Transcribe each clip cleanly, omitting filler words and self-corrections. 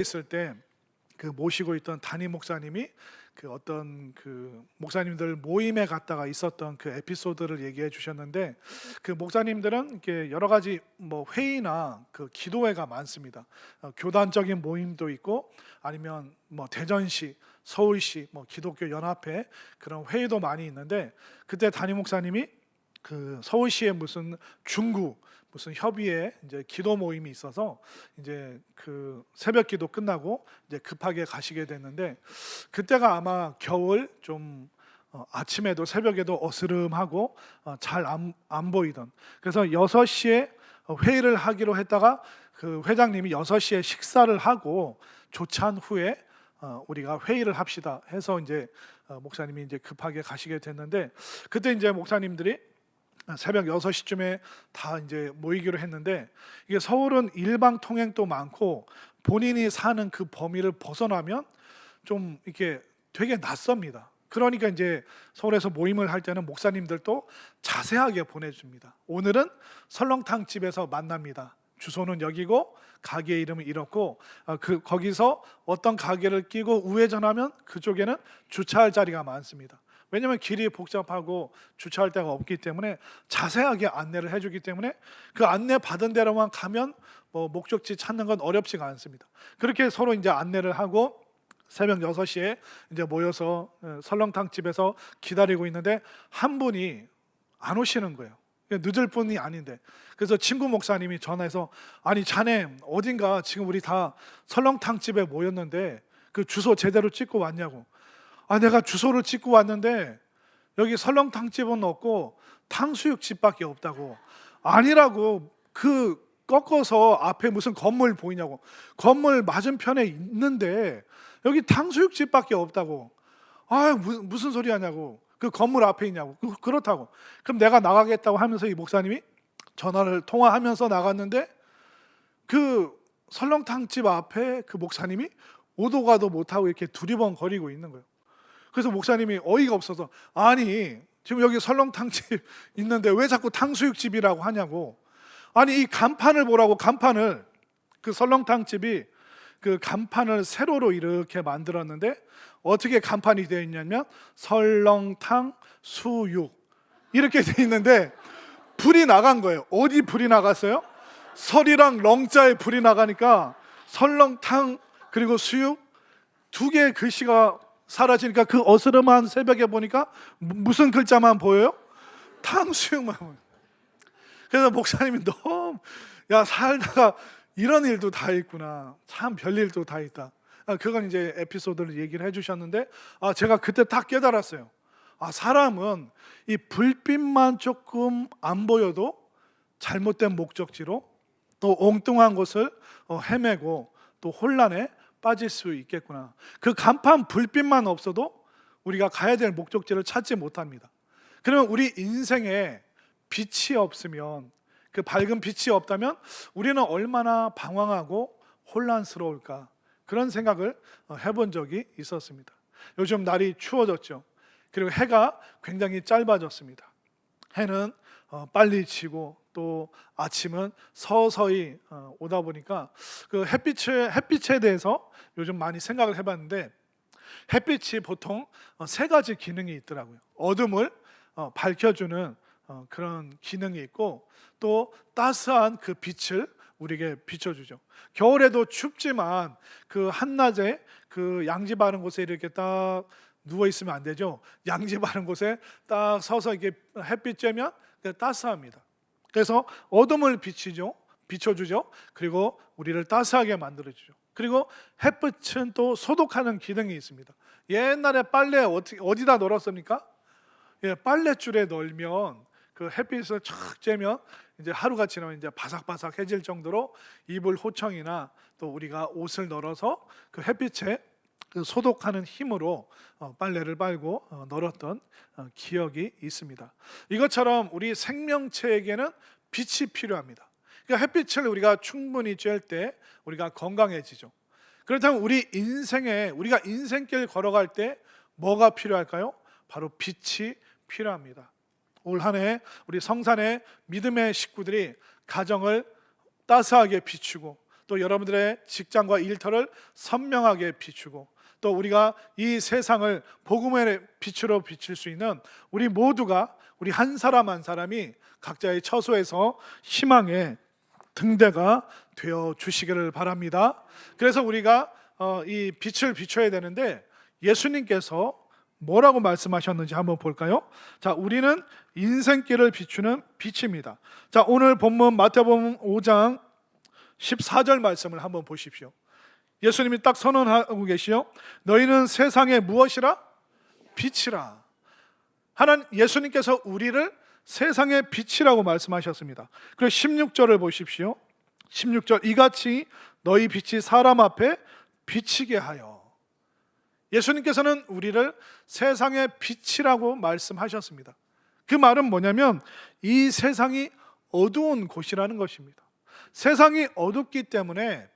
있을 때 그 모시고 있던 담임 목사님이 그 어떤 그 목사님들 모임에 갔다가 있었던 그 에피소드를 얘기해 주셨는데, 그 목사님들은 이렇게 여러 가지 뭐 회의나 그 기도회가 많습니다. 교단적인 모임도 있고 아니면 뭐 대전시, 서울시 뭐 기독교 연합회 그런 회의도 많이 있는데, 그때 담임 목사님이 그 서울시에 무슨 협의회 이제 기도 모임이 있어서 이제 그 새벽 기도 끝나고 이제 급하게 가시게 됐는데, 그때가 아마 겨울 좀 아침에도 새벽에도 어스름하고 잘 안 보이던, 그래서 6시에 회의를 하기로 했다가 그 회장님이 6시에 식사를 하고 조찬 후에 우리가 회의를 합시다 해서 이제 목사님이 이제 급하게 가시게 됐는데, 그때 이제 목사님들이 새벽 6시쯤에 다 이제 모이기로 했는데, 이게 서울은 일방 통행도 많고 본인이 사는 그 범위를 벗어나면 좀 이렇게 되게 낯섭니다. 그러니까 이제 서울에서 모임을 할 때는 목사님들도 자세하게 보내줍니다. 오늘은 설렁탕 집에서 만납니다. 주소는 여기고 가게 이름은 이렇고 거기서 어떤 가게를 끼고 우회전하면 그쪽에는 주차할 자리가 많습니다. 왜냐하면 길이 복잡하고 주차할 데가 없기 때문에 자세하게 안내를 해주기 때문에 그 안내 받은 대로만 가면 뭐 목적지 찾는 건 어렵지가 않습니다. 그렇게 서로 이제 안내를 하고 새벽 6시에 이제 모여서 설렁탕 집에서 기다리고 있는데 한 분이 안 오시는 거예요. 늦을 분이 아닌데. 그래서 친구 목사님이 전화해서, 아니 자네 어딘가 지금 우리 다 설렁탕 집에 모였는데 그 주소 제대로 찍고 왔냐고. 내가 주소를 찍고 왔는데 여기 설렁탕 집은 없고 탕수육 집밖에 없다고. 아니라고, 그 꺾어서 앞에 무슨 건물 보이냐고. 건물 맞은편에 있는데 여기 탕수육 집밖에 없다고. 무슨 소리 하냐고. 그 건물 앞에 있냐고. 그렇다고. 그럼 내가 나가겠다고 하면서 이 목사님이 전화를 통화하면서 나갔는데, 그 설렁탕 집 앞에 그 목사님이 오도 가도 못하고 이렇게 두리번거리고 있는 거예요. 그래서 목사님이 어이가 없어서, 아니 지금 여기 설렁탕집 있는데 왜 자꾸 탕수육집이라고 하냐고. 아니 이 간판을 보라고. 간판을, 그 설렁탕집이 그 간판을 세로로 이렇게 만들었는데 어떻게 간판이 되어 있냐면 설렁탕 수육 이렇게 되어 있는데 불이 나간 거예요. 어디 불이 나갔어요? 설이랑 렁자에 불이 나가니까 설렁탕 그리고 수육 두 개의 글씨가 사라지니까 그 어스름한 새벽에 보니까 무슨 글자만 보여요? 탕수육만 보여요. 그래서 목사님이 너무, 야 살다가 이런 일도 다 있구나, 참 별일도 다 있다. 그건 이제 에피소드를 얘기를 해주셨는데, 제가 그때 딱 깨달았어요. 사람은 이 불빛만 조금 안 보여도 잘못된 목적지로 또 엉뚱한 곳을 헤매고 또 혼란에 빠질 수 있겠구나. 그 간판 불빛만 없어도 우리가 가야 될 목적지를 찾지 못합니다. 그러면 우리 인생에 빛이 없으면, 그 밝은 빛이 없다면 우리는 얼마나 방황하고 혼란스러울까, 그런 생각을 해본 적이 있었습니다. 요즘 날이 추워졌죠. 그리고 해가 굉장히 짧아졌습니다. 해는 빨리 지고 또 아침은 서서히 오다 보니까 그 햇빛에 대해서 요즘 많이 생각을 해봤는데, 햇빛이 보통 세 가지 기능이 있더라고요. 어둠을 밝혀주는 그런 기능이 있고, 또 따스한 그 빛을 우리에게 비춰주죠. 겨울에도 춥지만 그 한낮에 그 양지 바른 곳에 이렇게 딱 누워 있으면 안 되죠. 양지 바른 곳에 딱 서서 이렇게 햇빛 쬐면 따스합니다. 그래서 어둠을 비춰주죠. 그리고 우리를 따스하게 만들어주죠. 그리고 햇빛은 또 소독하는 기능이 있습니다. 옛날에 빨래 어디다 널었습니까? 빨랫줄에 널면 그 햇빛을 촥 쬐면 이제 하루가 지나면 이제 바삭바삭해질 정도로 이불 호청이나 또 우리가 옷을 널어서 그 햇빛에 그 소독하는 힘으로 빨래를 빨고 널었던 기억이 있습니다. 이것처럼 우리 생명체에게는 빛이 필요합니다. 그러니까 햇빛을 우리가 충분히 쬐을 때 우리가 건강해지죠. 그렇다면 우리가 인생길 걸어갈 때 뭐가 필요할까요? 바로 빛이 필요합니다. 올 한 해 우리 성산의 믿음의 식구들이 가정을 따스하게 비추고 또 여러분들의 직장과 일터를 선명하게 비추고, 또 우리가 이 세상을 복음의 빛으로 비칠 수 있는 우리 모두가, 우리 한 사람 한 사람이 각자의 처소에서 희망의 등대가 되어 주시기를 바랍니다. 그래서 우리가 이 빛을 비춰야 되는데, 예수님께서 뭐라고 말씀하셨는지 한번 볼까요? 자, 우리는 인생길을 비추는 빛입니다. 자, 오늘 본문 마태복음 5장 14절 말씀을 한번 보십시오. 예수님이 딱 선언하고 계시요, 너희는 세상의 무엇이라? 빛이라. 하나님 예수님께서 우리를 세상의 빛이라고 말씀하셨습니다. 그리고 16절을 보십시오. 16절, 이같이 너희 빛이 사람 앞에 비치게 하여. 예수님께서는 우리를 세상의 빛이라고 말씀하셨습니다. 그 말은 뭐냐면 이 세상이 어두운 곳이라는 것입니다. 세상이 어둡기 때문에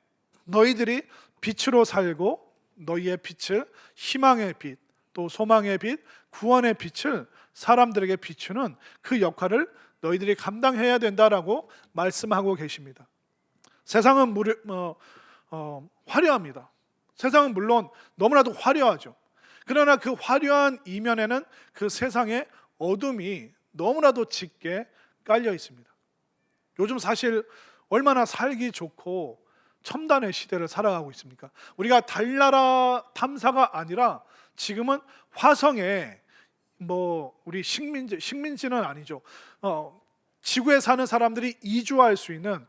너희들이 빛으로 살고, 너희의 빛을, 희망의 빛, 또 소망의 빛, 구원의 빛을 사람들에게 비추는 그 역할을 너희들이 감당해야 된다라고 말씀하고 계십니다. 세상은 화려합니다. 세상은 물론 너무나도 화려하죠. 그러나 그 화려한 이면에는 그 세상의 어둠이 너무나도 짙게 깔려 있습니다. 요즘 사실 얼마나 살기 좋고 첨단의 시대를 살아가고 있습니까? 우리가 달나라 탐사가 아니라 지금은 화성에 우리 식민지는 아니죠. 지구에 사는 사람들이 이주할 수 있는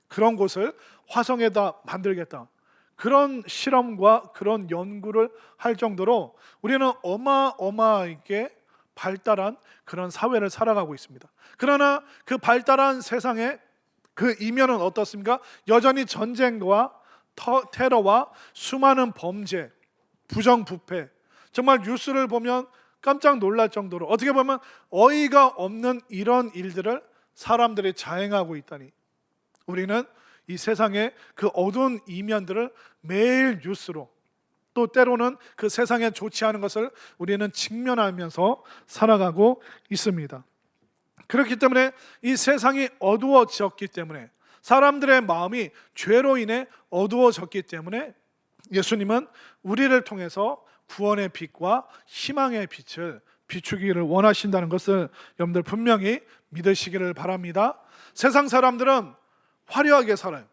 그런 곳을 화성에다 만들겠다, 그런 실험과 그런 연구를 할 정도로 우리는 어마어마하게 발달한 그런 사회를 살아가고 있습니다. 그러나 그 발달한 세상에 그 이면은 어떻습니까? 여전히 전쟁과 테러와 수많은 범죄, 부정부패, 정말 뉴스를 보면 깜짝 놀랄 정도로, 어떻게 보면 어이가 없는 이런 일들을 사람들이 자행하고 있다니, 우리는 이 세상의 그 어두운 이면들을 매일 뉴스로, 또 때로는 그 세상에 좋지 않은 것을 우리는 직면하면서 살아가고 있습니다. 그렇기 때문에 이 세상이 어두워졌기 때문에, 사람들의 마음이 죄로 인해 어두워졌기 때문에 예수님은 우리를 통해서 구원의 빛과 희망의 빛을 비추기를 원하신다는 것을 여러분들 분명히 믿으시기를 바랍니다. 세상 사람들은 화려하게 살아요.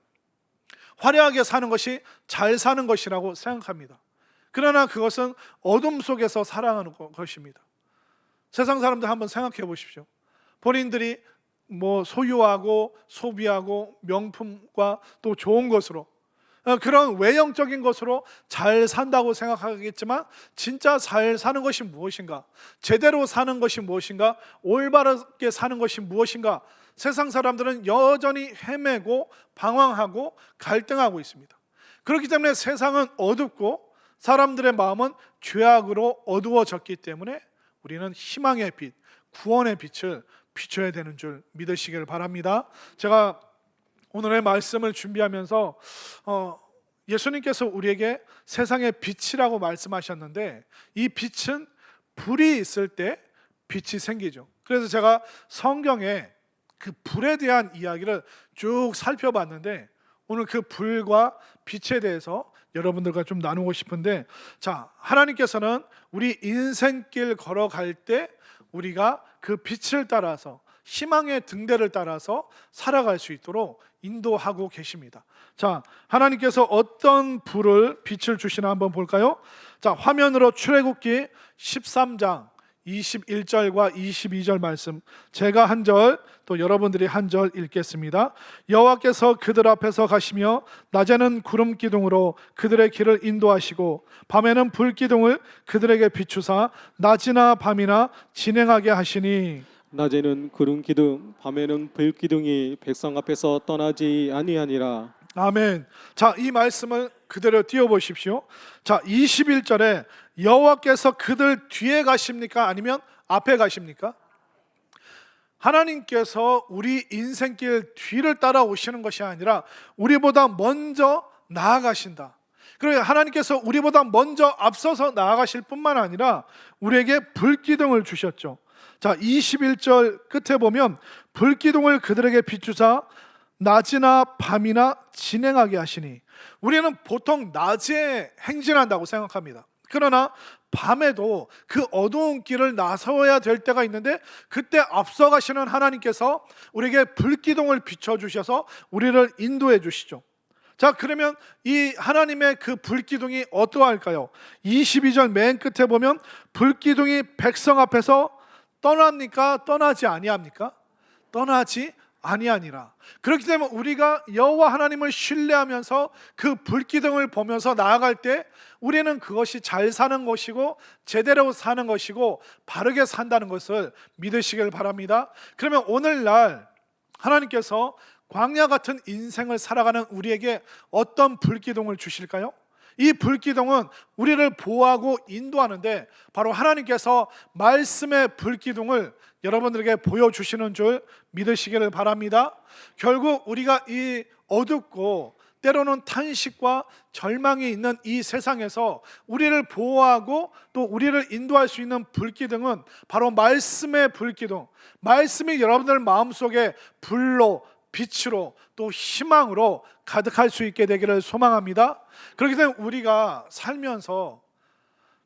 화려하게 사는 것이 잘 사는 것이라고 생각합니다. 그러나 그것은 어둠 속에서 살아가는 것입니다. 세상 사람들 한번 생각해 보십시오. 본인들이 소유하고 소비하고 명품과 또 좋은 것으로, 그런 외형적인 것으로 잘 산다고 생각하겠지만, 진짜 잘 사는 것이 무엇인가, 제대로 사는 것이 무엇인가, 올바르게 사는 것이 무엇인가, 세상 사람들은 여전히 헤매고 방황하고 갈등하고 있습니다. 그렇기 때문에 세상은 어둡고 사람들의 마음은 죄악으로 어두워졌기 때문에 우리는 희망의 빛, 구원의 빛을 비춰야 되는 줄 믿으시길 바랍니다. 제가 오늘의 말씀을 준비하면서 예수님께서 우리에게 세상의 빛이라고 말씀하셨는데, 이 빛은 불이 있을 때 빛이 생기죠. 그래서 제가 성경에 그 불에 대한 이야기를 쭉 살펴봤는데, 오늘 그 불과 빛에 대해서 여러분들과 좀 나누고 싶은데, 자, 하나님께서는 우리 인생길 걸어갈 때 우리가 그 빛을 따라서, 희망의 등대를 따라서 살아갈 수 있도록 인도하고 계십니다. 자, 하나님께서 어떤 빛을 주시나 한번 볼까요? 자, 화면으로 출애굽기 13장 21절과 22절 말씀, 제가 한 절, 또 여러분들이 한 절 읽겠습니다. 여호와께서 그들 앞에서 가시며 낮에는 구름 기둥으로 그들의 길을 인도하시고 밤에는 불 기둥을 그들에게 비추사 낮이나 밤이나 진행하게 하시니, 낮에는 구름 기둥, 밤에는 불 기둥이 백성 앞에서 떠나지 아니하니라. 아멘. 자, 이 말씀을 그대로 띄워보십시오. 자, 21절에 여호와께서 그들 뒤에 가십니까? 아니면 앞에 가십니까? 하나님께서 우리 인생길 뒤를 따라오시는 것이 아니라 우리보다 먼저 나아가신다. 그리고 하나님께서 우리보다 먼저 앞서서 나아가실 뿐만 아니라 우리에게 불기둥을 주셨죠. 자, 21절 끝에 보면 불기둥을 그들에게 비추사 낮이나 밤이나 진행하게 하시니. 우리는 보통 낮에 행진한다고 생각합니다. 그러나 밤에도 그 어두운 길을 나서야 될 때가 있는데, 그때 앞서가시는 하나님께서 우리에게 불기둥을 비춰주셔서 우리를 인도해 주시죠. 자, 그러면 이 하나님의 그 불기둥이 어떠할까요? 22절 맨 끝에 보면 불기둥이 백성 앞에서 떠납니까? 떠나지 아니합니까? 떠나지 아니하니라. 그렇기 때문에 우리가 여호와 하나님을 신뢰하면서 그 불기둥을 보면서 나아갈 때 우리는 그것이 잘 사는 것이고 제대로 사는 것이고 바르게 산다는 것을 믿으시길 바랍니다. 그러면 오늘날 하나님께서 광야 같은 인생을 살아가는 우리에게 어떤 불기둥을 주실까요? 이 불기둥은 우리를 보호하고 인도하는데 바로 하나님께서 말씀의 불기둥을 여러분들에게 보여주시는 줄 믿으시기를 바랍니다. 결국 우리가 이 어둡고 때로는 탄식과 절망이 있는 이 세상에서 우리를 보호하고 또 우리를 인도할 수 있는 불기둥은 바로 말씀의 불기둥, 말씀이 여러분들 마음속에 불로, 빛으로 또 희망으로 가득할 수 있게 되기를 소망합니다. 그렇기 때문에 우리가 살면서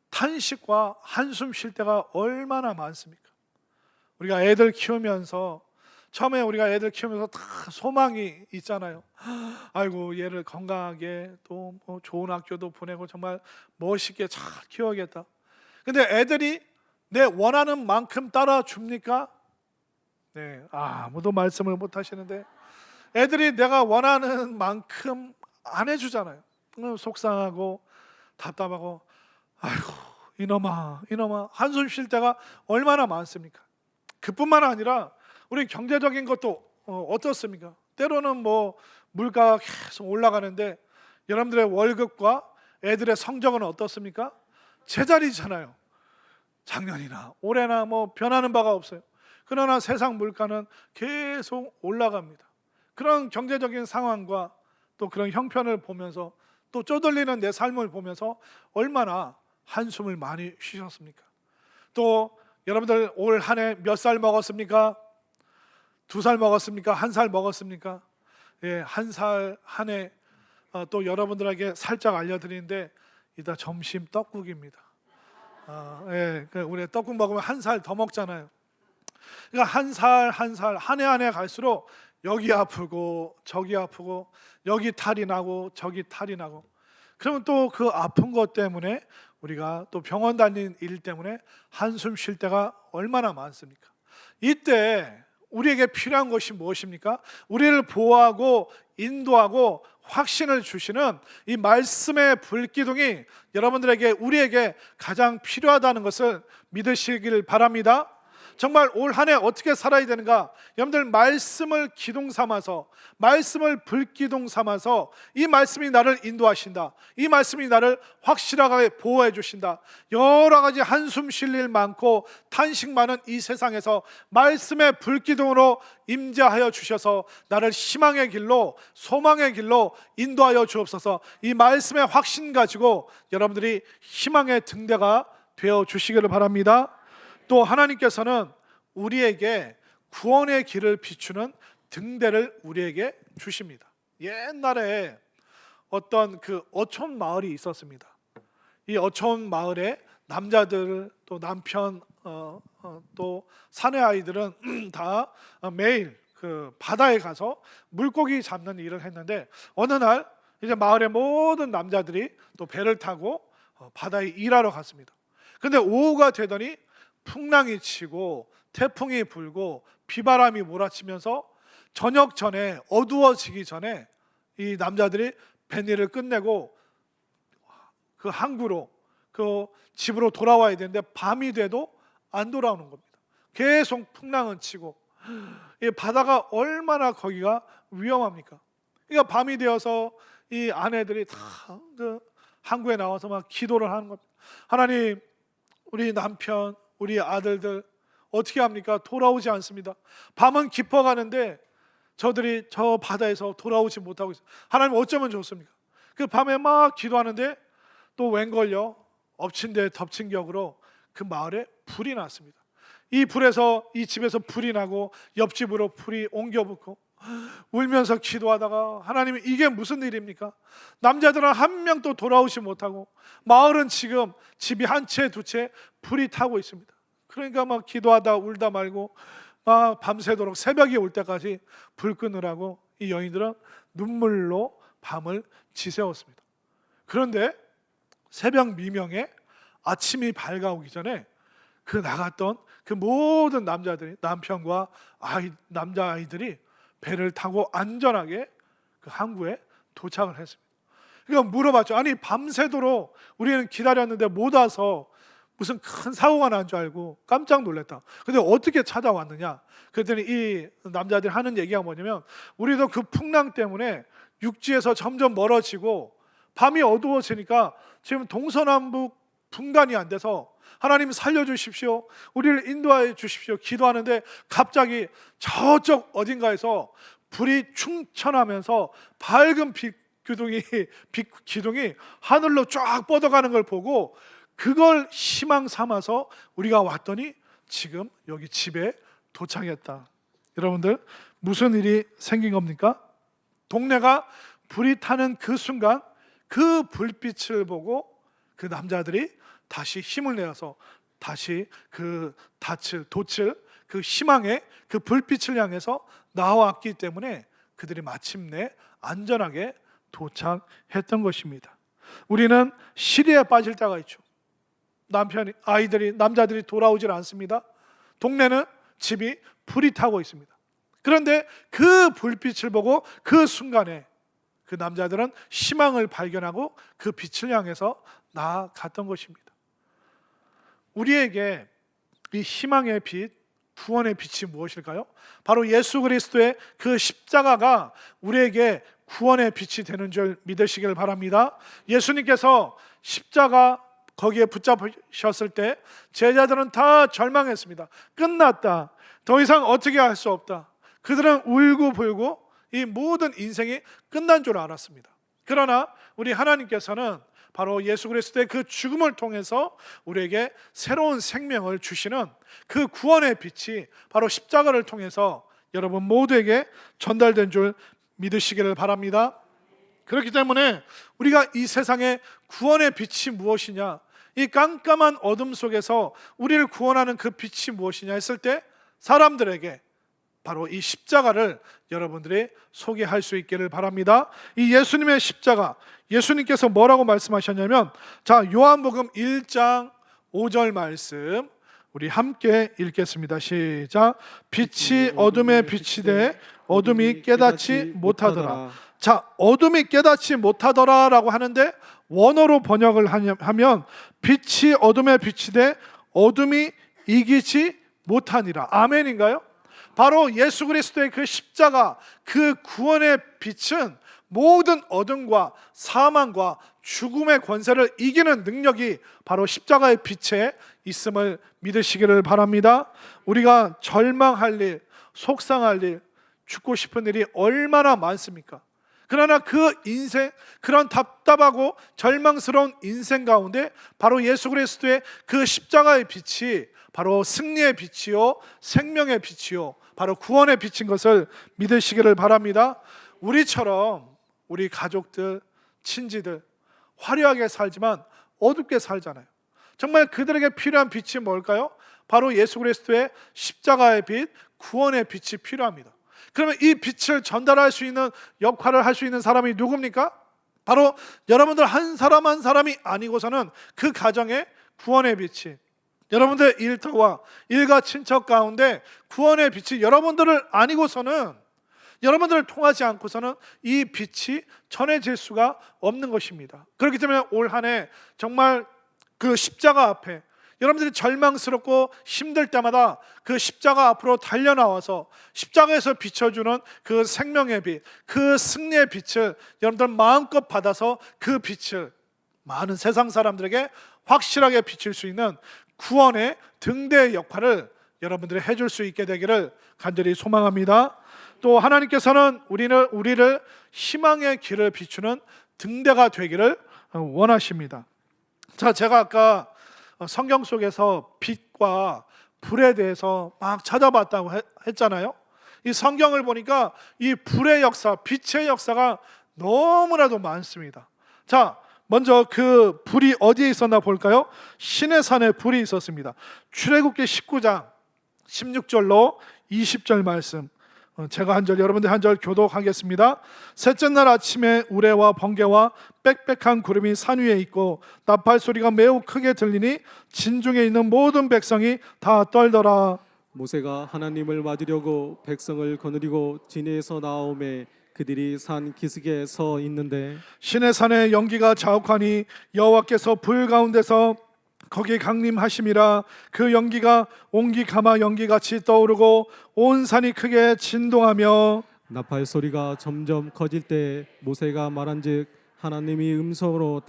탄식과 한숨 쉴 때가 얼마나 많습니까? 우리가 애들 키우면서 처음에 우리가 애들 키우면서 다 소망이 있잖아요. 아이고 얘를 건강하게 또 뭐 좋은 학교도 보내고 정말 멋있게 잘 키워야겠다. 근데 애들이 내 원하는 만큼 따라줍니까? 네, 아무도 말씀을 못 하시는데 애들이 내가 원하는 만큼 안 해주잖아요. 속상하고 답답하고 아이고 이놈아 한숨 쉴 때가 얼마나 많습니까? 그뿐만 아니라 우리 경제적인 것도 어떻습니까? 때로는 뭐 물가가 계속 올라가는데 여러분들의 월급과 애들의 성적은 어떻습니까? 제자리잖아요. 작년이나 올해나 뭐 변하는 바가 없어요. 그러나 세상 물가는 계속 올라갑니다. 그런 경제적인 상황과 또 그런 형편을 보면서 또 쪼들리는 내 삶을 보면서 얼마나 한숨을 많이 쉬셨습니까? 또 여러분들 올 한 해 몇 살 먹었습니까? 2살 먹었습니까? 1살 먹었습니까? 예, 1살 한 해 또 여러분들에게 살짝 알려드리는데 이따 점심 떡국입니다. 예, 우리 떡국 먹으면 1살 더 먹잖아요. 그러니까 한 살 한 해 한 해 갈수록 여기 아프고 저기 아프고 여기 탈이 나고 저기 탈이 나고 그러면 또 그 아픈 것 때문에 우리가 또 병원 다니는 일 때문에 한숨 쉴 때가 얼마나 많습니까? 이때 우리에게 필요한 것이 무엇입니까? 우리를 보호하고 인도하고 확신을 주시는 이 말씀의 불기둥이 여러분들에게 우리에게 가장 필요하다는 것을 믿으시길 바랍니다. 정말 올 한 해 어떻게 살아야 되는가? 여러분들 말씀을 기둥 삼아서 말씀을 불기둥 삼아서 이 말씀이 나를 인도하신다. 이 말씀이 나를 확실하게 보호해 주신다. 여러 가지 한숨 쉴 일 많고 탄식 많은 이 세상에서 말씀의 불기둥으로 임재하여 주셔서 나를 희망의 길로 소망의 길로 인도하여 주옵소서. 이 말씀의 확신 가지고 여러분들이 희망의 등대가 되어 주시기를 바랍니다. 또 하나님께서는 우리에게 구원의 길을 비추는 등대를 우리에게 주십니다. 옛날에 어떤 그 어촌 마을이 있었습니다. 이 어촌 마을에 남자들 또 남편 또 사내 아이들은 다 매일 그 바다에 가서 물고기 잡는 일을 했는데 어느 날 이제 마을의 모든 남자들이 또 배를 타고 바다에 일하러 갔습니다. 근데 오후가 되더니 풍랑이 치고 태풍이 불고 비바람이 몰아치면서 저녁 전에 어두워지기 전에 이 남자들이 뱃일을 끝내고 그 항구로 그 집으로 돌아와야 되는데 밤이 돼도 안 돌아오는 겁니다. 계속 풍랑은 치고 이 바다가 얼마나 거기가 위험합니까? 그러니까 밤이 되어서 이 아내들이 다 그 항구에 나와서 막 기도를 하는 겁니다. 하나님, 우리 남편 우리 아들들 어떻게 합니까? 돌아오지 않습니다. 밤은 깊어가는데 저들이 저 바다에서 돌아오지 못하고 있어요. 하나님 어쩌면 좋습니까? 그 밤에 막 기도하는데 또 웬걸요? 엎친 데 덮친 격으로 그 마을에 불이 났습니다. 이 불에서 이 집에서 불이 나고 옆집으로 불이 옮겨 붙고 울면서 기도하다가 하나님이 이게 무슨 일입니까? 남자들은 한 명도 돌아오지 못하고 마을은 지금 집이 한 채 두 채 불이 타고 있습니다. 그러니까 막 기도하다 울다 말고 막 밤새도록 새벽이 올 때까지 불 끄느라고 이 여인들은 눈물로 밤을 지새웠습니다. 그런데 새벽 미명에 아침이 밝아오기 전에 그 나갔던 그 모든 남자들이, 남편과 남자아이들이 배를 타고 안전하게 그 항구에 도착을 했습니다. 그러니까 물어봤죠. 아니 밤새도록 우리는 기다렸는데 못 와서 무슨 큰 사고가 난 줄 알고 깜짝 놀랐다. 근데 어떻게 찾아왔느냐? 그랬더니 이 남자들이 하는 얘기가 뭐냐면, 우리도 그 풍랑 때문에 육지에서 점점 멀어지고 밤이 어두워지니까 지금 동서남북 분간이 안 돼서 하나님 살려주십시오, 우리를 인도하여 주십시오 기도하는데 갑자기 저쪽 어딘가에서 불이 충천하면서 밝은 빛 기둥이 하늘로 쫙 뻗어가는 걸 보고 그걸 희망 삼아서 우리가 왔더니 지금 여기 집에 도착했다. 여러분들 무슨 일이 생긴 겁니까? 동네가 불이 타는 그 순간 그 불빛을 보고 그 남자들이 다시 힘을 내어서 다시 그 돛을 그 희망의 그 불빛을 향해서 나왔기 때문에 그들이 마침내 안전하게 도착했던 것입니다. 우리는 시리에 빠질 때가 있죠. 남자들이 돌아오질 않습니다. 동네는 집이 불이 타고 있습니다. 그런데 그 불빛을 보고 그 순간에 그 남자들은 희망을 발견하고 그 빛을 향해서 나아갔던 것입니다. 우리에게 이 희망의 빛, 구원의 빛이 무엇일까요? 바로 예수 그리스도의 그 십자가가 우리에게 구원의 빛이 되는 줄 믿으시길 바랍니다. 예수님께서 십자가 거기에 붙잡으셨을 때 제자들은 다 절망했습니다. 끝났다. 더 이상 어떻게 할 수 없다. 그들은 울고불고 이 모든 인생이 끝난 줄 알았습니다. 그러나 우리 하나님께서는 바로 예수 그리스도의 그 죽음을 통해서 우리에게 새로운 생명을 주시는 그 구원의 빛이 바로 십자가를 통해서 여러분 모두에게 전달된 줄 믿으시기를 바랍니다. 그렇기 때문에 우리가 이 세상의 구원의 빛이 무엇이냐, 이 깜깜한 어둠 속에서 우리를 구원하는 그 빛이 무엇이냐 했을 때 사람들에게 바로 이 십자가를 여러분들이 소개할 수 있기를 바랍니다. 이 예수님의 십자가, 예수님께서 뭐라고 말씀하셨냐면, 자 요한복음 1장 5절 말씀 우리 함께 읽겠습니다. 시작. 빛이 어둠에 비치되 어둠이 깨닫지 못하더라. 자, 어둠이 깨닫지 못하더라 라고 하는데 원어로 번역을 하면 빛이 어둠에 비치되 어둠이 이기지 못하니라. 아멘인가요? 바로 예수 그리스도의 그 십자가, 그 구원의 빛은 모든 어둠과 사망과 죽음의 권세를 이기는 능력이 바로 십자가의 빛에 있음을 믿으시기를 바랍니다. 우리가 절망할 일, 속상할 일, 죽고 싶은 일이 얼마나 많습니까? 그러나 그 인생, 그런 답답하고 절망스러운 인생 가운데 바로 예수 그리스도의 그 십자가의 빛이 바로 승리의 빛이요, 생명의 빛이요, 바로 구원의 빛인 것을 믿으시기를 바랍니다. 우리처럼 우리 가족들, 친지들 화려하게 살지만 어둡게 살잖아요. 정말 그들에게 필요한 빛이 뭘까요? 바로 예수 그리스도의 십자가의 빛, 구원의 빛이 필요합니다. 그러면 이 빛을 전달할 수 있는 역할을 할 수 있는 사람이 누굽니까? 바로 여러분들 한 사람 한 사람이 아니고서는 그 가정에 구원의 빛이, 여러분들 일터와 일가 친척 가운데 구원의 빛이 여러분들을 아니고서는, 여러분들을 통하지 않고서는 이 빛이 전해질 수가 없는 것입니다. 그렇기 때문에 올 한 해 정말 그 십자가 앞에 여러분들이 절망스럽고 힘들 때마다 그 십자가 앞으로 달려나와서 십자가에서 비춰주는 그 생명의 빛, 그 승리의 빛을 여러분들 마음껏 받아서 그 빛을 많은 세상 사람들에게 확실하게 비칠 수 있는 구원의 등대의 역할을 여러분들이 해줄 수 있게 되기를 간절히 소망합니다. 또 하나님께서는 우리를 희망의 길을 비추는 등대가 되기를 원하십니다. 자, 제가 아까 성경 속에서 빛과 불에 대해서 막 찾아봤다고 했잖아요. 이 성경을 보니까 이 불의 역사, 빛의 역사가 너무나도 많습니다. 자, 먼저 그 불이 어디에 있었나 볼까요? 시내산에 불이 있었습니다. 출애굽기 19장 16절로 20절 말씀, 제가 한 절, 여러분들 한 절 교독하겠습니다. 셋째 날 아침에 우레와 번개와 빽빽한 구름이 산 위에 있고 나팔 소리가 매우 크게 들리니 진중에 있는 모든 백성이 다 떨더라. 모세가 하나님을 맞으려고 백성을 거느리고 진에서 나오매 그들이 산 기슭에 서 있는데 시내산에 연기가 자욱하니 여호와께서 불 가운데서 거기 강림하심이라. 그 연기가 옹기 가마 연기같이 떠오르고 온 산이 크게 진동하며 나팔 소리가 점점 커질 때 모세가 말한즉 하나님이 음성으로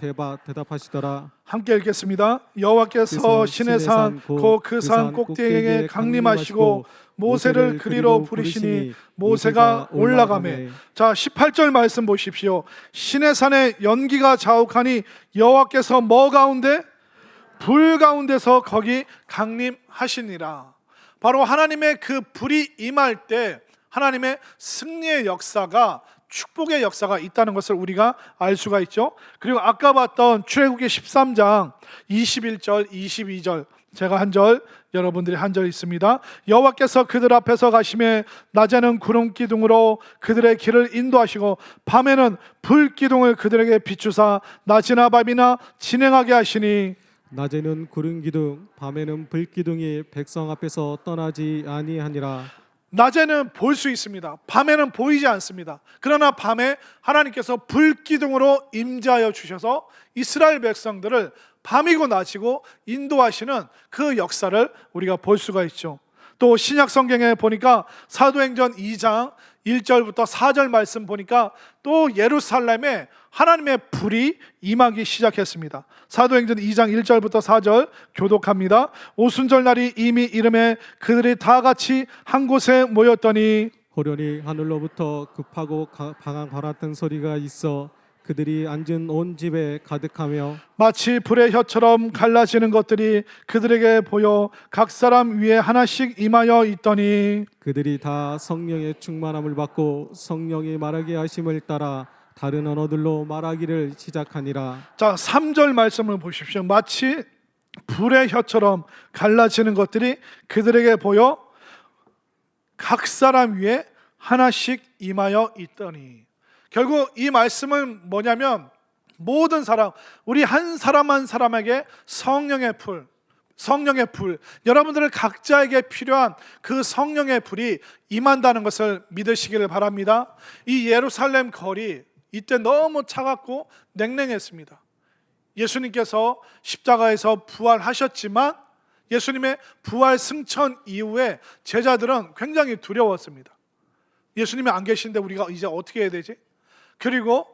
대답하시더라. 함께 읽겠습니다. 여호와께서 시내산 곧 그 산 꼭대기에 강림하시고 모세를 그리로 부르시니 모세가 올라가매. 자, 18절 말씀 보십시오. 시내산에 연기가 자욱하니 여호와께서 뭐 가운데? 불 가운데서 거기 강림하시니라. 바로 하나님의 그 불이 임할 때 하나님의 승리의 역사가, 축복의 역사가 있다는 것을 우리가 알 수가 있죠. 그리고 아까 봤던 출애굽기 13장 21절 22절, 제가 한 절, 여러분들이 한 절 있습니다. 여호와께서 그들 앞에서 가시매 낮에는 구름 기둥으로 그들의 길을 인도하시고 밤에는 불 기둥을 그들에게 비추사 낮이나 밤이나 진행하게 하시니. 낮에는 구름 기둥 밤에는 불 기둥이 백성 앞에서 떠나지 아니하니라. 낮에는 볼 수 있습니다. 밤에는 보이지 않습니다. 그러나 밤에 하나님께서 불기둥으로 임재하여 주셔서 이스라엘 백성들을 밤이고 낮이고 인도하시는 그 역사를 우리가 볼 수가 있죠. 또 신약 성경에 보니까 사도행전 2장 1절부터 4절 말씀 보니까 또 예루살렘에 하나님의 불이 임하기 시작했습니다. 사도행전 2장 1절부터 4절 교독합니다. 오순절 날이 이미 이름에 그들이 다 같이 한 곳에 모였더니 호련히 하늘로부터 급하고 강한 바람 소리가 있어 그들이 앉은 온 집에 가득하며 마치 불의 혀처럼 갈라지는 것들이 그들에게 보여 각 사람 위에 하나씩 임하여 있더니 그들이 다 성령의 충만함을 받고 성령이 말하게 하심을 따라 다른 언어들로 말하기를 시작하니라. 자, 3절 말씀을 보십시오. 마치 불의 혀처럼 갈라지는 것들이 그들에게 보여 각 사람 위에 하나씩 임하여 있더니. 결국 이 말씀은 뭐냐면 모든 사람, 우리 한 사람 한 사람에게 성령의 불, 여러분들 각자에게 필요한 그 성령의 불이 임한다는 것을 믿으시기를 바랍니다. 이 예루살렘 거리 이때 너무 차갑고 냉랭했습니다. 예수님께서 십자가에서 부활하셨지만 예수님의 부활 승천 이후에 제자들은 굉장히 두려웠습니다. 예수님이 안 계신데 우리가 이제 어떻게 해야 되지? 그리고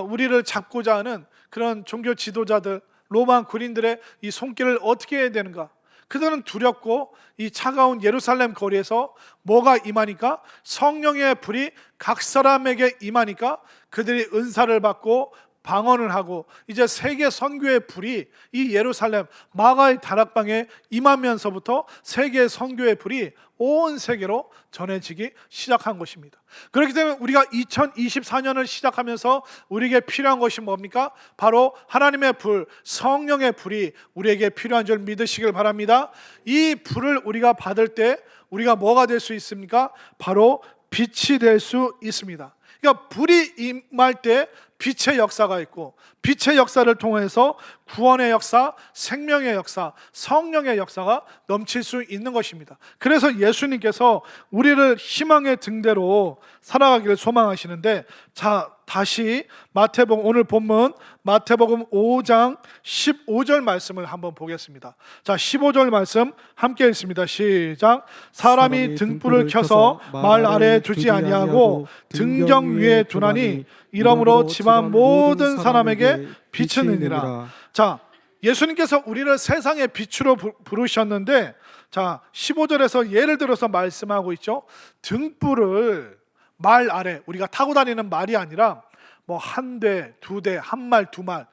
우리를 잡고자 하는 그런 종교 지도자들, 로마 군인들의 이 손길을 어떻게 해야 되는가? 그들은 두렵고 이 차가운 예루살렘 거리에서 뭐가 임하니까? 성령의 불이 각 사람에게 임하니까 그들이 은사를 받고 방언을 하고 이제 세계 선교의 불이 이 예루살렘 마가의 다락방에 임하면서부터 세계 선교의 불이 온 세계로 전해지기 시작한 것입니다. 그렇기 때문에 우리가 2024년을 시작하면서 우리에게 필요한 것이 뭡니까? 바로 하나님의 불, 성령의 불이 우리에게 필요한 줄 믿으시길 바랍니다. 이 불을 우리가 받을 때 우리가 뭐가 될 수 있습니까? 바로 빛이 될 수 있습니다. 그러니까 불이 임할 때 빛의 역사가 있고 빛의 역사를 통해서 구원의 역사, 생명의 역사, 성령의 역사가 넘칠 수 있는 것입니다. 그래서 예수님께서 우리를 희망의 등대로 살아가기를 소망하시는데, 자, 다시 마태복음, 오늘 본문 마태복음 5장 15절 말씀을 한번 보겠습니다. 자, 15절 말씀 함께 읽습니다. 시작. 사람이 등불을 켜서 말 아래에 두지 아니하고 등경 위에 두나니 이러므로 집안 모든 사람에게 비추느니라. 자, 예수님께서 우리를 세상의 빛으로 부르셨는데, 자, 15절에서 예를 들어서 말씀하고 있죠. 등불을 말 아래, 우리가 타고 다니는 말이 아니라 뭐 한 대, 두 대, 한 말, 두 말,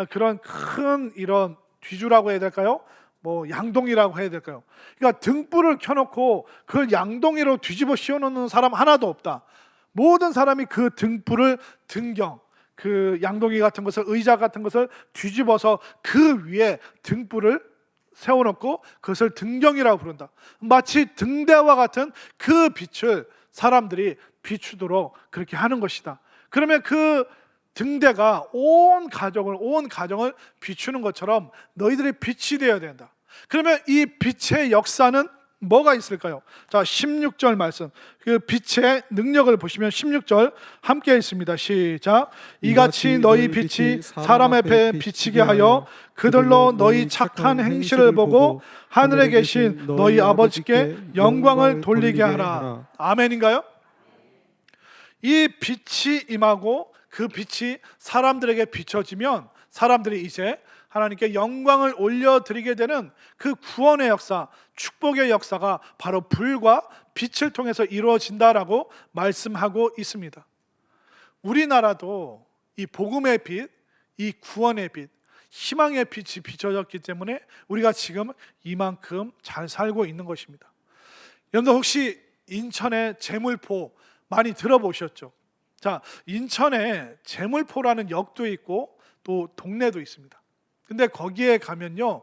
그런 큰 이런 뒤주라고 해야 될까요? 뭐 양동이라고 해야 될까요? 그러니까 등불을 켜놓고 그 양동이로 뒤집어 씌워놓는 사람 하나도 없다. 모든 사람이 그 등불을 등경, 그 양동이 같은 것을, 의자 같은 것을 뒤집어서 그 위에 등불을 세워놓고 그것을 등경이라고 부른다. 마치 등대와 같은 그 빛을 사람들이 비추도록 그렇게 하는 것이다. 그러면 그 등대가 온 가정을 비추는 것처럼 너희들의 빛이 되어야 된다. 그러면 이 빛의 역사는 뭐가 있을까요? 자, 16절 말씀. 그 빛의 능력을 보시면 16절 함께 있습니다. 시작. 이같이 너희 빛이 사람 앞에 비치게 하여 그들로 너희 착한 행실을 보고 하늘에 계신 너희 아버지께 영광을 돌리게 하라. 아멘인가요? 이 빛이 임하고 그 빛이 사람들에게 비춰지면 사람들이 이제 하나님께 영광을 올려드리게 되는 그 구원의 역사, 축복의 역사가 바로 불과 빛을 통해서 이루어진다라고 말씀하고 있습니다. 우리나라도 이 복음의 빛, 이 구원의 빛, 희망의 빛이 비춰졌기 때문에 우리가 지금 이만큼 잘 살고 있는 것입니다. 여러분들 혹시 인천의 제물포 많이 들어보셨죠? 자, 인천에 제물포라는 역도 있고 또 동네도 있습니다. 근데 거기에 가면요,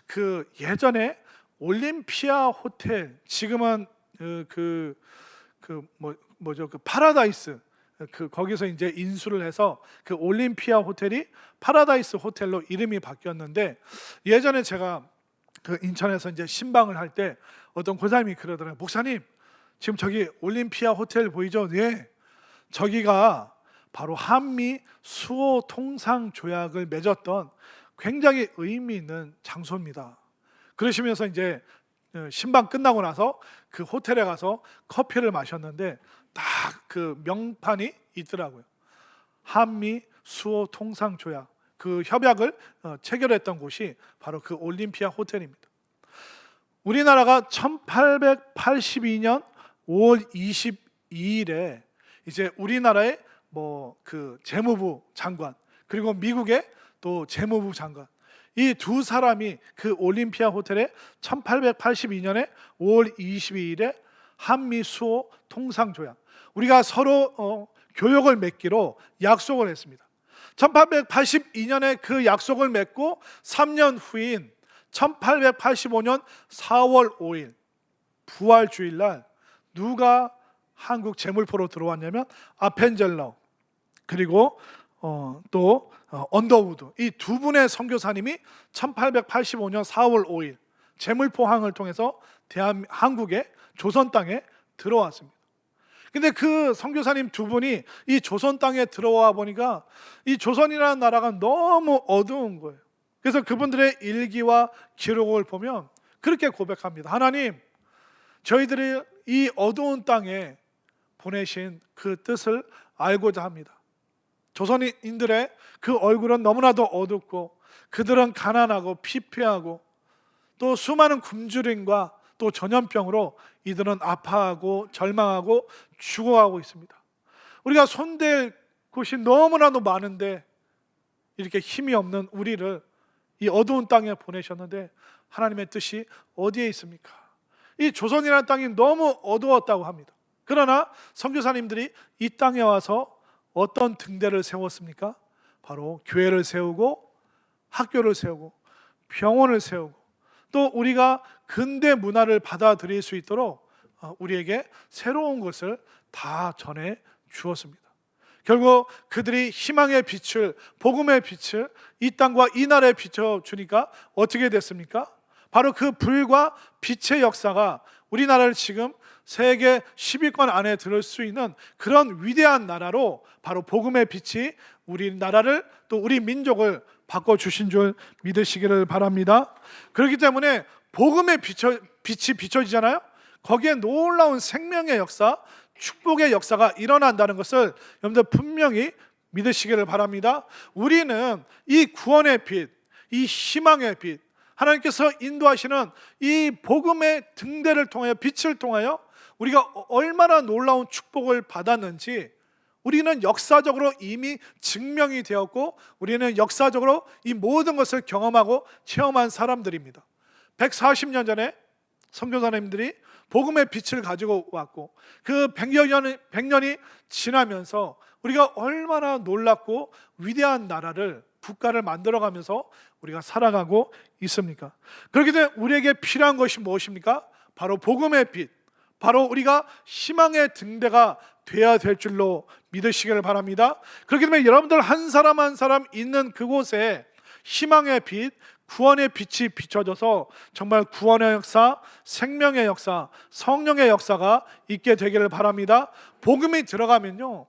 그 예전에 올림피아 호텔, 지금은 뭐죠, 그 파라다이스, 그 거기서 이제 인수를 해서 그 올림피아 호텔이 파라다이스 호텔로 이름이 바뀌었는데, 예전에 제가 그 인천에서 이제 신방을 할 때 어떤 권사님이 그러더라고요. 목사님, 지금 저기 올림피아 호텔 보이죠? 네. 저기가 바로 한미 수호 통상 조약을 맺었던 굉장히 의미 있는 장소입니다. 그러시면서 이제 신방 끝나고 나서 그 호텔에 가서 커피를 마셨는데 딱 그 명판이 있더라고요. 한미 수호 통상 조약, 그 협약을 체결했던 곳이 바로 그 올림피아 호텔입니다. 우리나라가 1882년 5월 22일에 이제 우리나라의 뭐 그 재무부 장관, 그리고 미국의 또 재무부 장관, 이 두 사람이 그 올림피아 호텔에 1882년에 5월 22일에 한미 수호 통상 조약, 우리가 서로 교역을 맺기로 약속을 했습니다. 1882년에 그 약속을 맺고 3년 후인 1885년 4월 5일 부활주일날 누가 한국 제물포로 들어왔냐면 아펜젤러, 그리고 또 언더우드, 이 두 분의 선교사님이 1885년 4월 5일 제물포항을 통해서 한국의 조선 땅에 들어왔습니다. 근데 그 선교사님 두 분이 이 조선 땅에 들어와 보니까 이 조선이라는 나라가 너무 어두운 거예요. 그래서 그분들의 일기와 기록을 보면 그렇게 고백합니다. 하나님, 저희들이 이 어두운 땅에 보내신 그 뜻을 알고자 합니다. 조선인들의 그 얼굴은 너무나도 어둡고 그들은 가난하고 피폐하고 또 수많은 굶주림과 또 전염병으로 이들은 아파하고 절망하고 죽어가고 있습니다. 우리가 손댈 곳이 너무나도 많은데 이렇게 힘이 없는 우리를 이 어두운 땅에 보내셨는데 하나님의 뜻이 어디에 있습니까? 이 조선이라는 땅이 너무 어두웠다고 합니다. 그러나 선교사님들이 이 땅에 와서 어떤 등대를 세웠습니까? 바로 교회를 세우고 학교를 세우고 병원을 세우고 또 우리가 근대 문화를 받아들일 수 있도록 우리에게 새로운 것을 다 전해 주었습니다. 결국 그들이 희망의 빛을, 복음의 빛을 이 땅과 이 나라에 비춰주니까 어떻게 됐습니까? 바로 그 불과 빛의 역사가 우리나라를 지금 세계 10위권 안에 들을 수 있는 그런 위대한 나라로 바로 복음의 빛이 우리나라를 또 우리 민족을 바꿔주신 줄 믿으시기를 바랍니다. 그렇기 때문에 복음의 빛이 비춰지잖아요. 거기에 놀라운 생명의 역사, 축복의 역사가 일어난다는 것을 여러분들 분명히 믿으시기를 바랍니다. 우리는 이 구원의 빛, 이 희망의 빛, 하나님께서 인도하시는 이 복음의 등대를 통하여, 빛을 통하여 우리가 얼마나 놀라운 축복을 받았는지 우리는 역사적으로 이미 증명이 되었고 우리는 역사적으로 이 모든 것을 경험하고 체험한 사람들입니다. 140년 전에 선교사님들이 복음의 빛을 가지고 왔고 그 100년이 지나면서 우리가 얼마나 놀랍고 위대한 나라를 국가를 만들어가면서 우리가 살아가고 있습니까? 그렇기 때문에 우리에게 필요한 것이 무엇입니까? 바로 복음의 빛, 바로 우리가 희망의 등대가 되어야 될 줄로 믿으시기를 바랍니다. 그렇기 때문에 여러분들 한 사람 한 사람 있는 그곳에 희망의 빛, 구원의 빛이 비춰져서 정말 구원의 역사, 생명의 역사, 성령의 역사가 있게 되기를 바랍니다. 복음이 들어가면요,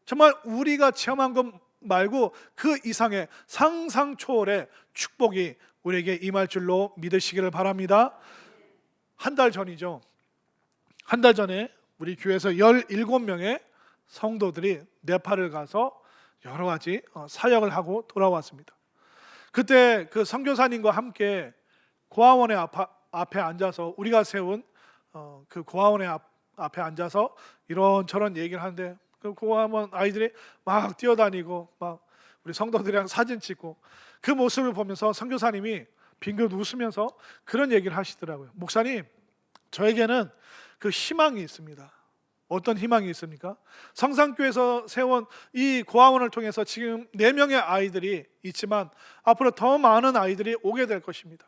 정말 우리가 체험한 것 말고 그 이상의 상상 초월의 축복이 우리에게 임할 줄로 믿으시기를 바랍니다. 한 달 전이죠. 한 달 전에 우리 교회에서 17명의 성도들이 네팔을 가서 여러 가지 사역을 하고 돌아왔습니다. 그때 그 선교사님과 함께 고아원의 앞에 앉아서 우리가 세운 그 고아원의 앞에 앉아서 이런저런 얘기를 하는데 그 고아원 아이들이 막 뛰어다니고 막 우리 성도들이랑 사진 찍고 그 모습을 보면서 선교사님이 빙긋 웃으면서 그런 얘기를 하시더라고요. 목사님, 저에게는 그 희망이 있습니다. 어떤 희망이 있습니까? 성산교에서 세운 이 고아원을 통해서 지금 4명의 아이들이 있지만 앞으로 더 많은 아이들이 오게 될 것입니다.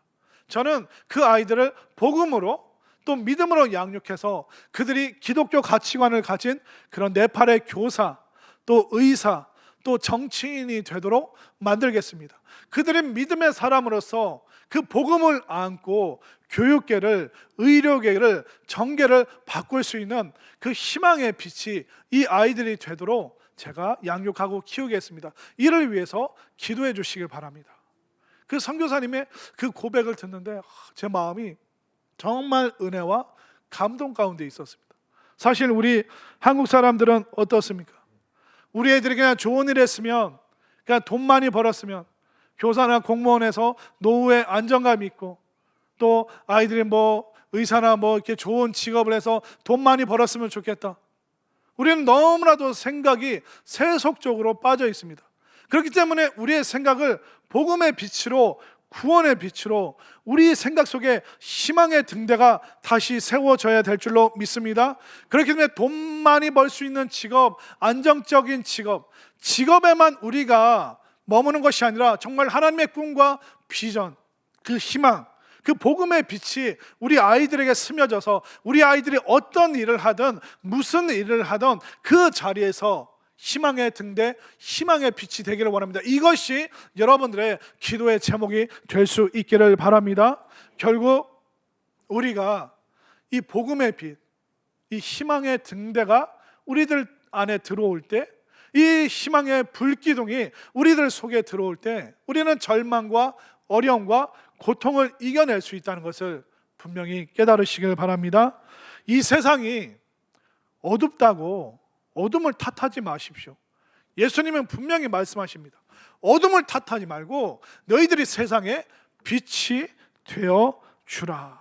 저는 그 아이들을 복음으로 또 믿음으로 양육해서 그들이 기독교 가치관을 가진 그런 네팔의 교사, 또 의사, 또 정치인이 되도록 만들겠습니다. 그들의 믿음의 사람으로서 그 복음을 안고 교육계를, 의료계를, 정계를 바꿀 수 있는 그 희망의 빛이 이 아이들이 되도록 제가 양육하고 키우겠습니다. 이를 위해서 기도해 주시길 바랍니다. 그 선교사님의 그 고백을 듣는데 제 마음이 정말 은혜와 감동 가운데 있었습니다. 사실 우리 한국 사람들은 어떻습니까? 우리 애들이 그냥 좋은 일 했으면, 그냥 돈 많이 벌었으면, 교사나 공무원에서 노후에 안정감 있고, 또 아이들이 뭐 의사나 뭐 이렇게 좋은 직업을 해서 돈 많이 벌었으면 좋겠다. 우리는 너무나도 생각이 세속적으로 빠져 있습니다. 그렇기 때문에 우리의 생각을 복음의 빛으로, 구원의 빛으로 우리 생각 속에 희망의 등대가 다시 세워져야 될 줄로 믿습니다. 그렇기 때문에 돈 많이 벌 수 있는 직업, 안정적인 직업, 직업에만 우리가 머무는 것이 아니라 정말 하나님의 꿈과 비전, 그 희망, 그 복음의 빛이 우리 아이들에게 스며져서 우리 아이들이 어떤 일을 하든 무슨 일을 하든 그 자리에서 희망의 등대, 희망의 빛이 되기를 원합니다. 이것이 여러분들의 기도의 제목이 될 수 있기를 바랍니다. 결국 우리가 이 복음의 빛, 이 희망의 등대가 우리들 안에 들어올 때, 이 희망의 불기둥이 우리들 속에 들어올 때 우리는 절망과 어려움과 고통을 이겨낼 수 있다는 것을 분명히 깨달으시길 바랍니다. 이 세상이 어둡다고 어둠을 탓하지 마십시오. 예수님은 분명히 말씀하십니다. 어둠을 탓하지 말고 너희들이 세상에 빛이 되어 주라.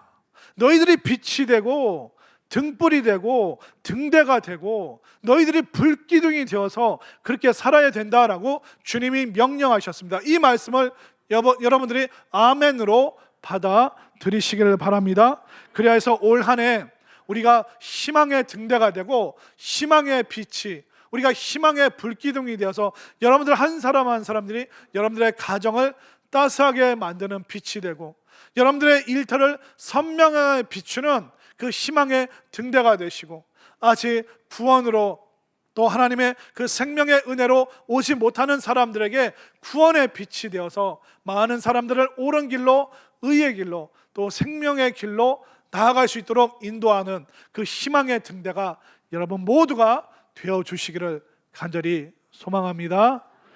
너희들이 빛이 되고 등불이 되고 등대가 되고 너희들이 불기둥이 되어서 그렇게 살아야 된다라고 주님이 명령하셨습니다. 이 말씀을 여러분들이 아멘으로 받아들이시기를 바랍니다. 그래야 해서 올 한 해 우리가 희망의 등대가 되고 희망의 빛이, 우리가 희망의 불기둥이 되어서 여러분들 한 사람 한 사람들이 여러분들의 가정을 따스하게 만드는 빛이 되고 여러분들의 일터를 선명하게 비추는 그 희망의 등대가 되시고 아직 구원으로 또 하나님의 그 생명의 은혜로 오지 못하는 사람들에게 구원의 빛이 되어서 많은 사람들을 옳은 길로, 의의 길로, 또 생명의 길로 나아갈 수 있도록 인도하는 그 희망의 등대가 여러분 모두가 되어 주시기를 간절히 소망합니다.